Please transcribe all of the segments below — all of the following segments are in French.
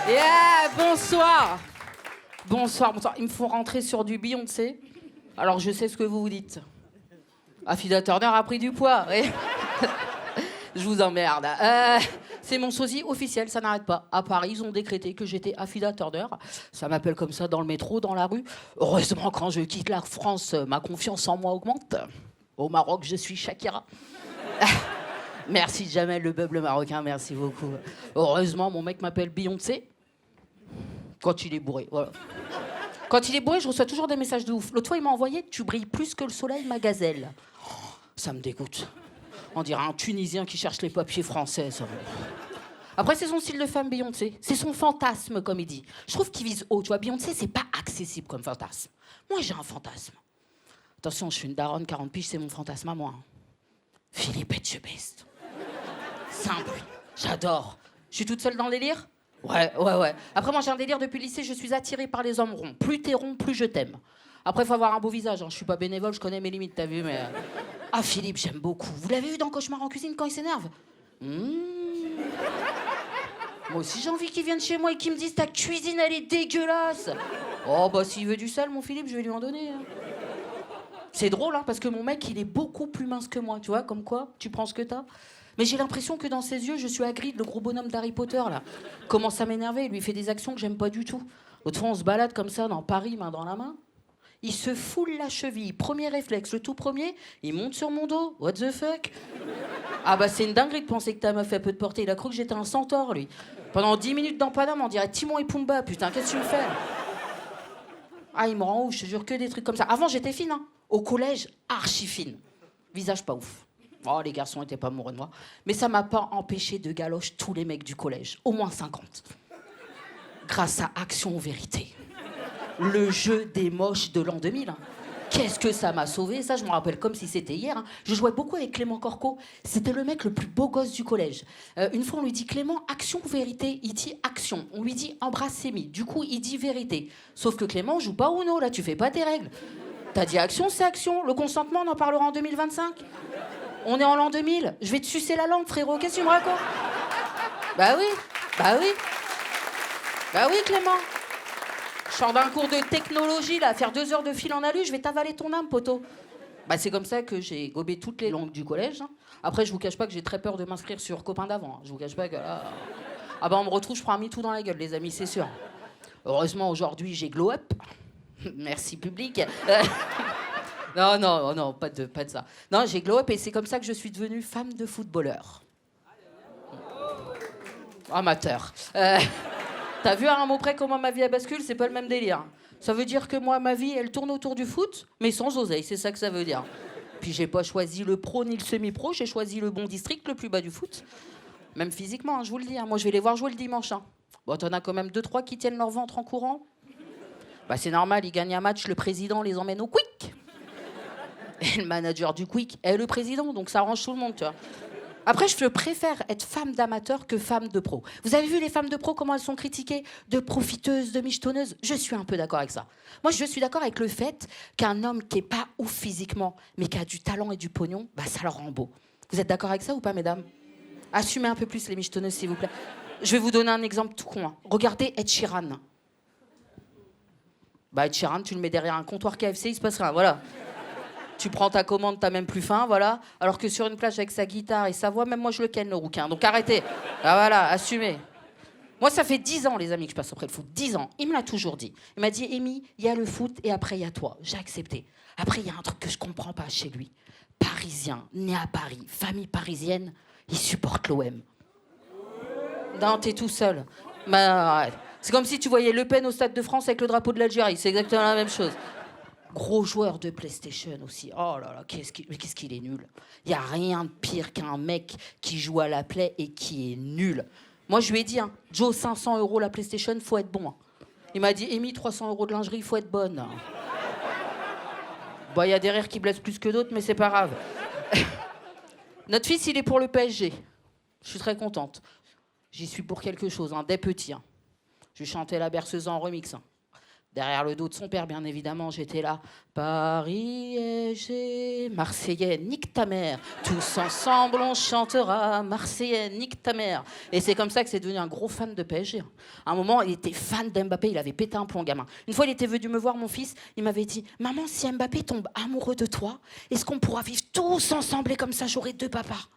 Yeah, bonsoir. Bonsoir. Il me faut rentrer sur du Beyoncé. Alors, je sais ce que vous vous dites. Affida Turner a pris du poids. Oui. Je vous emmerde. C'est mon sosie officiel, ça n'arrête pas. À Paris, ils ont décrété que j'étais Affida Turner. Ça m'appelle comme ça dans le métro, dans la rue. Heureusement, quand je quitte la France, ma confiance en moi augmente. Au Maroc, je suis Shakira. Merci Jamel, le beuble marocain, merci beaucoup. Heureusement, mon mec m'appelle Beyoncé. Quand il est bourré, voilà. Quand il est bourré, je reçois toujours des messages de ouf. L'autre fois, il m'a envoyé « Tu brilles plus que le soleil, ma gazelle ». Ça me dégoûte. On dirait un Tunisien qui cherche les papiers français, ça. Après, c'est son style de femme, Beyoncé. C'est son fantasme, comme il dit. Je trouve qu'il vise haut, tu vois. Beyoncé, c'est pas accessible comme fantasme. Moi, j'ai un fantasme. Attention, je suis une daronne, 40 piges, c'est mon fantasme à moi. Philippe Etchebest. Simple. J'adore. Je suis toute seule dans le délire ? Ouais. Après, moi, j'ai un délire depuis le lycée, je suis attirée par les hommes ronds. Plus t'es rond, plus je t'aime. Après, il faut avoir un beau visage. Hein. Je suis pas bénévole, je connais mes limites, t'as vu, mais... Ah, Philippe, j'aime beaucoup. Vous l'avez vu dans Cauchemar en cuisine quand il s'énerve ? Moi aussi, j'ai envie qu'il vienne chez moi et qu'il me dise « Ta cuisine, elle est dégueulasse !» Oh, bah, s'il veut du sel, mon Philippe, je vais lui en donner. Hein. C'est drôle, hein, parce que mon mec, il est beaucoup plus mince que moi. Tu vois, comme quoi, tu prends ce que t'as. Mais j'ai l'impression que dans ses yeux, je suis Hagrid, le gros bonhomme d'Harry Potter, là. Commence à m'énerver, il lui fait des actions que j'aime pas du tout. L'autre fois, on se balade comme ça dans Paris, main dans la main. Il se foule la cheville. Premier réflexe, le tout premier, il monte sur mon dos. What the fuck ? Ah bah c'est une dinguerie de penser que ta meuf a peu de portée. Il a cru que j'étais un centaure, lui. Pendant 10 minutes dans Paname, on dirait Timon et Pumba. Putain, qu'est-ce que tu me fais ? Ah, il me rend ouf, je te jure, que des trucs comme ça. Avant, j'étais fine, hein. Au collège, archi fine. Visage pas ouf. Oh, les garçons étaient pas amoureux de moi. Mais ça m'a pas empêché de galoche tous les mecs du collège. Au moins 50. Grâce à Action ou Vérité. Le jeu des moches de l'an 2000. Hein. Qu'est-ce que ça m'a sauvé, ça, je me rappelle comme si c'était hier. Hein. Je jouais beaucoup avec Clément Corco. C'était le mec le plus beau gosse du collège. Une fois, on lui dit Clément, action ou vérité ? Il dit action. On lui dit embrasse Sémi. Du coup, il dit vérité. Sauf que Clément joue pas Uno, là, tu fais pas tes règles. T'as dit action, c'est action. Le consentement, on en parlera en 2025. On est en l'an 2000. Je vais te sucer la langue, frérot. Qu'est-ce que tu me racontes ? Bah oui, Clément. Je sors d'un cours de technologie, là, à faire 2 heures de fil en alu, je vais t'avaler ton âme, poteau. Bah, c'est comme ça que j'ai gobé toutes les langues du collège. Hein. Après, je vous cache pas que j'ai très peur de m'inscrire sur Copain d'avant. Hein. Je vous cache pas que là... Ah bah, on me retrouve, je prends un MeToo dans la gueule, les amis, c'est sûr. Heureusement, aujourd'hui, j'ai glow up. Merci, public. Non, pas de ça. Non, j'ai glow up et c'est comme ça que je suis devenue femme de footballeur. Amateur. T'as vu à un mot près comment ma vie a bascule ? C'est pas le même délire. Ça veut dire que moi, ma vie, elle tourne autour du foot, mais sans oseille, c'est ça que ça veut dire. Puis j'ai pas choisi le pro ni le semi-pro, j'ai choisi le bon district, le plus bas du foot. Même physiquement, hein, je vous le dis. Hein. Moi, je vais les voir jouer le dimanche. Hein. Bon, t'en as quand même 2-3 qui tiennent leur ventre en courant. Bah, c'est normal, ils gagnent un match, le président les emmène au Quick. Et le manager du Quick est le président, donc ça arrange tout le monde, tu vois. Après, je préfère être femme d'amateur que femme de pro. Vous avez vu les femmes de pro, comment elles sont critiquées ? De profiteuses, de michetonneuses ? Je suis un peu d'accord avec ça. Moi, je suis d'accord avec le fait qu'un homme qui est pas ouf physiquement, mais qui a du talent et du pognon, bah ça le rend beau. Vous êtes d'accord avec ça ou pas, mesdames ? Assumez un peu plus les michetonneuses, s'il vous plaît. Je vais vous donner un exemple tout con. Hein. Regardez Ed Sheeran. Bah, Ed Sheeran, tu le mets derrière un comptoir KFC, il se passe rien, voilà. Tu prends ta commande, t'as même plus faim, voilà. Alors que sur une plage avec sa guitare et sa voix, même moi je le ken, le rouquin. Donc arrêtez. Ah voilà, assumez. Moi, ça fait 10 ans, les amis, que je passe après le foot. 10 ans. Il me l'a toujours dit. Il m'a dit, Amy, il y a le foot et après il y a toi. J'ai accepté. Après, il y a un truc que je comprends pas chez lui. Parisien, né à Paris, famille parisienne, il supporte l'OM. Non, t'es tout seul. Bah, arrête. C'est comme si tu voyais Le Pen au Stade de France avec le drapeau de l'Algérie. C'est exactement la même chose. Gros joueur de PlayStation aussi. Oh là là, qu'est-ce qu'il est nul. Il n'y a rien de pire qu'un mec qui joue à la Play et qui est nul. Moi, je lui ai dit, hein, Joe, 500 € la PlayStation, faut être bon. Hein. Il m'a dit, Amy, 300 € de lingerie, faut être bonne. Bon, il y a des rires qui blessent plus que d'autres, mais c'est pas grave. Notre fils, il est pour le PSG. Je suis très contente. J'y suis pour quelque chose, hein, dès petit. Hein. Je chantais la berceuse en remix. Hein. Derrière le dos de son père, bien évidemment, j'étais là. Paris, PSG, Marseillais, nique ta mère. Tous ensemble, on chantera. Marseillais, nique ta mère. Et c'est comme ça que c'est devenu un gros fan de PSG. À un moment, il était fan d'Mbappé. Il avait pété un plomb, gamin. Une fois, il était venu me voir, mon fils. Il m'avait dit, maman, si Mbappé tombe amoureux de toi, est-ce qu'on pourra vivre tous ensemble et comme ça, j'aurai 2 papas?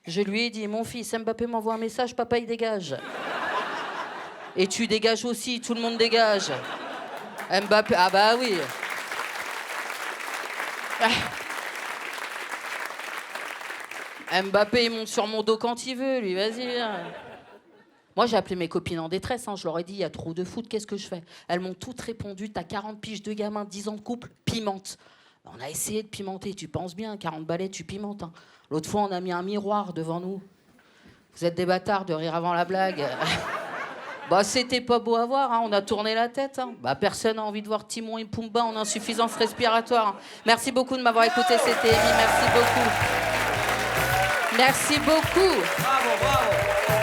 Je lui ai dit, mon fils, Mbappé m'envoie un message, papa, il dégage. Et tu dégages aussi, tout le monde dégage. Mbappé, ah bah oui. Mbappé, il monte sur mon dos quand il veut, lui, vas-y, viens. Moi, j'ai appelé mes copines en détresse, hein. Je leur ai dit, il y a trop de foot, qu'est-ce que je fais? Elles m'ont toutes répondu, t'as 40 piges de gamin, 10 ans de couple, pimente. On a essayé de pimenter, tu penses bien, 40 balais, tu pimentes. Hein. L'autre fois, on a mis un miroir devant nous. Vous êtes des bâtards de rire avant la blague. Bah, c'était pas beau à voir, hein. On a tourné la tête. Hein. Bah, personne n'a envie de voir Timon et Pumba en insuffisance respiratoire. Hein. Merci beaucoup de m'avoir écouté, c'était Amy. Merci beaucoup. Merci beaucoup. Bravo, bravo.